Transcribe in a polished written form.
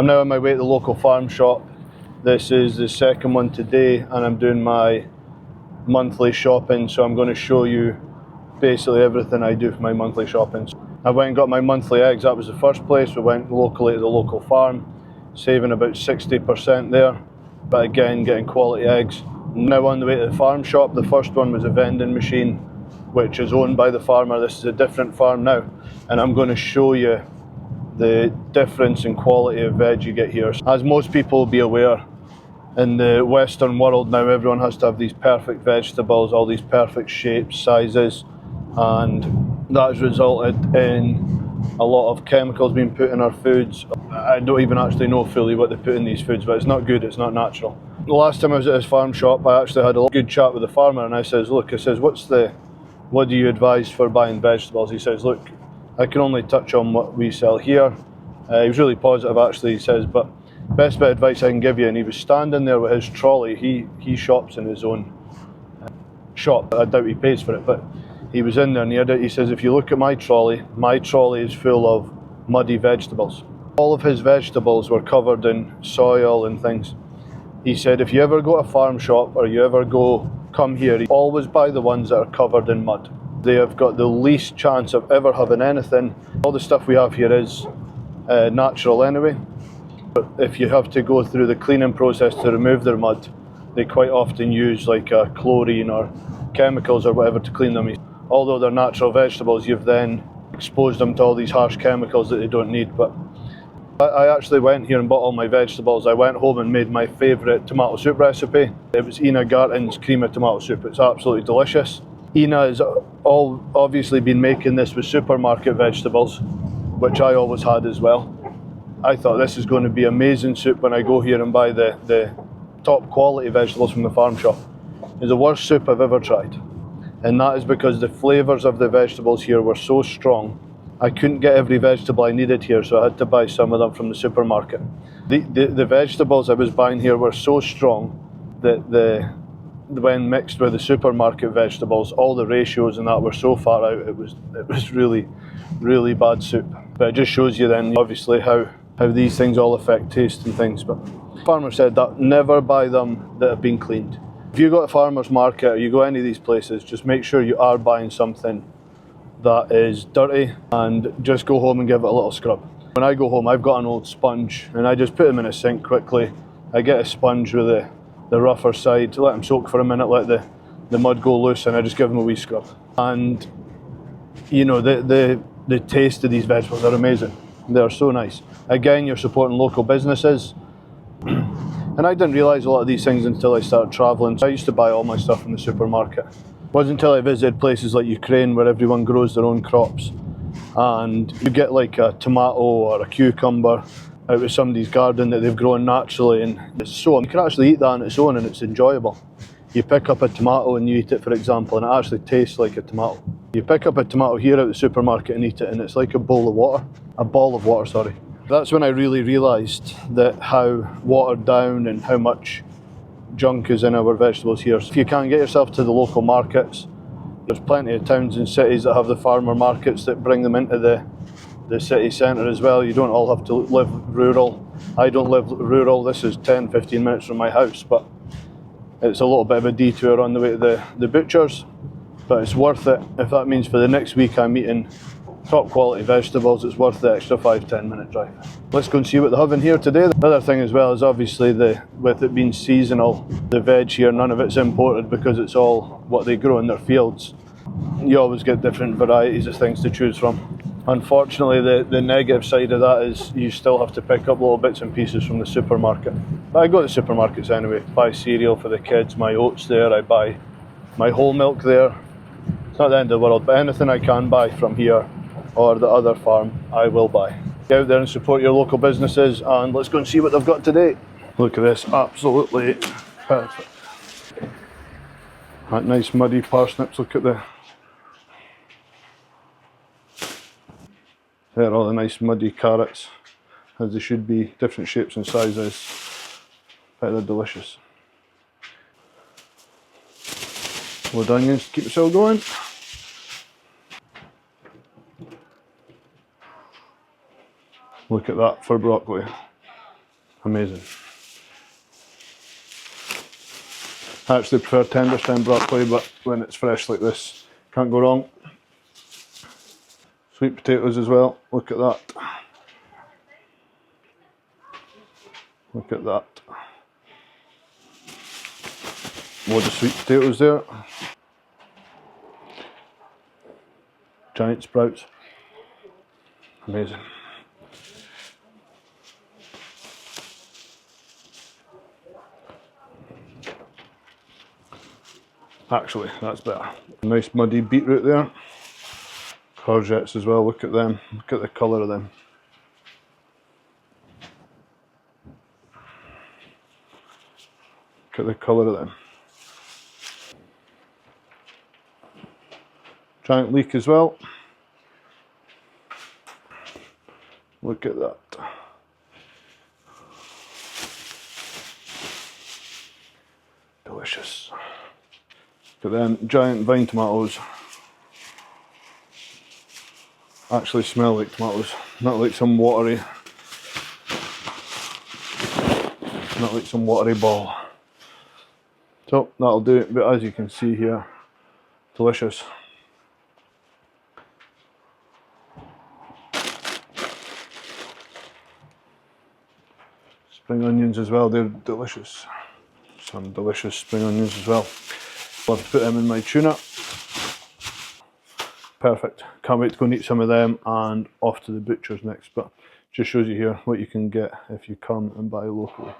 I'm now on my way to the local farm shop. This is the second one today and I'm doing my monthly shopping, so I'm going to show you basically everything I do for my monthly shopping. I went and got my monthly eggs. That was the first place. We went locally to the local farm, saving about 60% there, but again getting quality eggs. Now on the way to the farm shop. The first one was a vending machine which is owned by the farmer. This is a different farm now, and I'm going to show you the difference in quality of veg you get here. As most people will be aware, in the Western world now everyone has to have these perfect vegetables, all these perfect shapes, sizes, and that has resulted in a lot of chemicals being put in our foods. I don't even actually know fully what they put in these foods, but it's not good, it's not natural. The last time I was at this farm shop, I actually had a good chat with the farmer, and I says, look, I says, what do you advise for buying vegetables? He says, look, I can only touch on what we sell here. He was really positive actually. He says, but best bit of advice I can give you, and he was standing there with his trolley. He shops in his own shop. I doubt he pays for it, but he was in there and he says, if you look at my trolley is full of muddy vegetables. All of his vegetables were covered in soil and things. He said, if you ever go to a farm shop or you ever come here, always buy the ones that are covered in mud. They have got the least chance of ever having anything. All the stuff we have here is natural anyway. But if you have to go through the cleaning process to remove their mud, they quite often use like chlorine or chemicals or whatever to clean them. Although they're natural vegetables, you've then exposed them to all these harsh chemicals that they don't need. But I actually went here and bought all my vegetables. I went home and made my favourite tomato soup recipe. It was Ina Garton's cream of tomato soup. It's absolutely delicious. Ina has obviously been making this with supermarket vegetables, which I always had as well. I thought this is going to be amazing soup when I go here and buy the top quality vegetables from the farm shop. It's the worst soup I've ever tried. And that is because the flavours of the vegetables here were so strong. I couldn't get every vegetable I needed here, so I had to buy some of them from the supermarket. The vegetables I was buying here were so strong that when mixed with the supermarket vegetables, all the ratios and that were so far out, it was really, really bad soup. But it just shows you then obviously how these things all affect taste and things. But the farmer said that never buy them that have been cleaned. If you go to a farmer's market or you go any of these places, just make sure you are buying something that is dirty and just go home and give it a little scrub. When I go home, I've got an old sponge and I just put them in a sink quickly. I get a sponge with the rougher side, let them soak for a minute, let the mud go loose, and I just give them a wee scrub. And you know, the taste of these vegetables are amazing. They're so nice. Again, you're supporting local businesses. And I didn't realise a lot of these things until I started travelling. I used to buy all my stuff from the supermarket. It wasn't until I visited places like Ukraine where everyone grows their own crops, and you get like a tomato or a cucumber out of somebody's garden that they've grown naturally, and you can actually eat that on its own and it's enjoyable. You pick up a tomato and you eat it, for example, and it actually tastes like a tomato. You pick up a tomato here at the supermarket and eat it, and it's like a ball of water, sorry. That's when I really realised that how watered down and how much junk is in our vegetables here. So if you can't get yourself to the local markets, there's plenty of towns and cities that have the farmer markets that bring them into the city centre as well. You don't all have to live rural. I don't live rural. This is 10-15 minutes from my house, but it's a little bit of a detour on the way to the butchers, but it's worth it. If that means for the next week I'm eating top quality vegetables, it's worth the extra 5-10 minute drive. Let's go and see what they have in here today. The other thing as well is obviously with it being seasonal, the veg here, none of it's imported because it's all what they grow in their fields. You always get different varieties of things to choose from. Unfortunately, the negative side of that is you still have to pick up little bits and pieces from the supermarket. But I go to the supermarkets anyway, buy cereal for the kids, my oats there, I buy my whole milk there. It's not the end of the world, but anything I can buy from here or the other farm, I will buy. Get out there and support your local businesses, and let's go and see what they've got today. Look at this, absolutely perfect. That nice muddy parsnips, look at there are all the nice muddy carrots, as they should be, different shapes and sizes, but they're delicious. Load onions to keep us all going. Look at that for broccoli. Amazing. I actually prefer tender stem broccoli, but when it's fresh like this, can't go wrong. Sweet potatoes as well, look at that. Look at that. Load of sweet potatoes there. Giant sprouts. Amazing. Actually, that's better. Nice muddy beetroot there. Courgettes as well, look at them. Look at the colour of them. Look at the colour of them. Giant leek as well. Look at that. Delicious. Look at them giant vine tomatoes. Actually smell like tomatoes, not like some watery ball. So that'll do it, but as you can see here, delicious. Spring onions as well, they're delicious. Some delicious spring onions as well. I'll have to put them in my tuna. Perfect. Can't wait to go and eat some of them and off to the butcher's next. But just shows you here what you can get if you come and buy locally.